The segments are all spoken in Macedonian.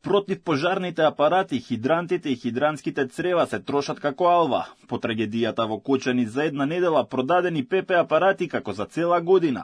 Противпожарните апарати, хидрантите и хидрантските црева се трошат како алва. По трагедијата во Кочани за една недела продадени ПП апарати како за цела година.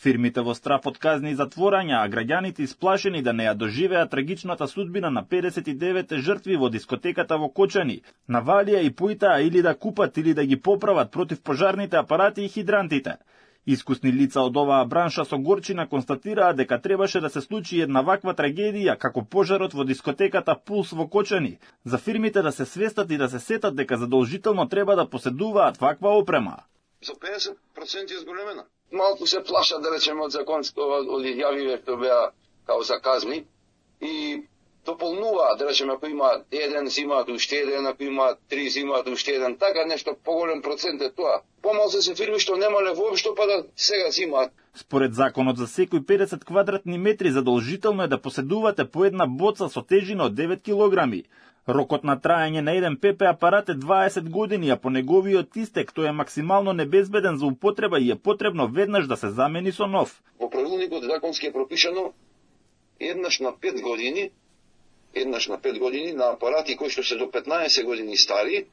Фирмите во страф од казни и затворања, а граѓаните исплашени да не ја доживеат трагичната судбина на 59 жртви во дискотеката во Кочани, навалија и поитаа или да купат или да ги поправат противпожарните апарати и хидрантите. Искусни лица од оваа бранша со горчина констатираа дека требаше да се случи една ваква трагедија како пожарот во дискотеката Пулс во Кочани, за фирмите да се свестат и да се сетат дека задолжително треба да поседуваат ваква опрема. За 50% е зголемена. Малку се плашат, да речеме, од од изјавиве што беа као за казни и дополнуваат, да речеме, ако има еден, зимаат уште еден, ако има 3, зимаат уште еден, така нешто поголем процент е тоа. Помал се фирми што немале воопшто, па да сега зимаат. Според законот за секој 50 квадратни метри задолжително е да поседувате по една боца со тежина од 9 килограми. Рокот на трајање на еден ПП апарат е 20 години, а по неговиот истек тој е максимално небезбеден за употреба и е потребно веднаш да се замени со нов. Во правилникот законски е пропишано еднаш на 5 години на апарати кои што се до 15 години стари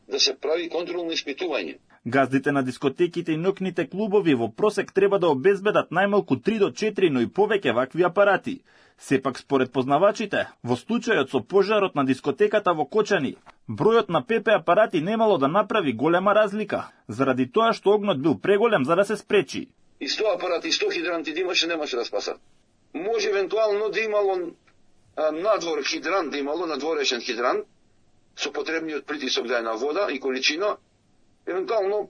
да се прави контролно испитување. Газдите на дискотеките и ноќните клубови во просек треба да обезбедат најмалку 3 до 4, но и повеќе вакви апарати. Сепак според познавачите, во случајот со пожарот на дискотеката во Кочани, бројот на ПП апарати немало да направи голема разлика, заради тоа што огнот бил преголем за да се спречи. И 100 апарати, 100 хидранти да имаше, немаше да спасат. Може евентуално да имало надвор хидрант, да имало надворешен хидрант, со потребниот притисок да е на вода и количина, евентуално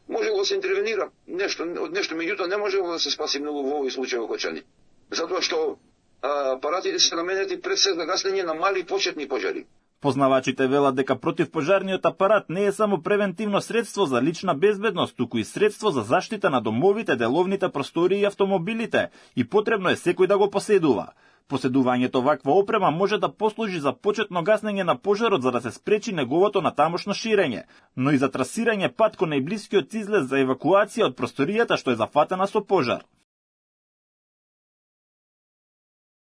може да се интервенира нешто, меѓутоа не може да се спаси многу во овој случај во Кочани. Затоа што апаратите се наменети пред се за гаснење на мали почетни пожари. Познавачите велат дека противпожарниот апарат не е само превентивно средство за лична безбедност, туку и средство за заштита на домовите, деловните простории и автомобилите, и потребно е секој да го поседува. Поседувањето ваква опрема може да послужи за почетно гаснење на пожарот за да се спречи неговото натамошно ширење, но и за трасирање пат кон најблискиот излез за евакуација од просторијата што е зафатена со пожар.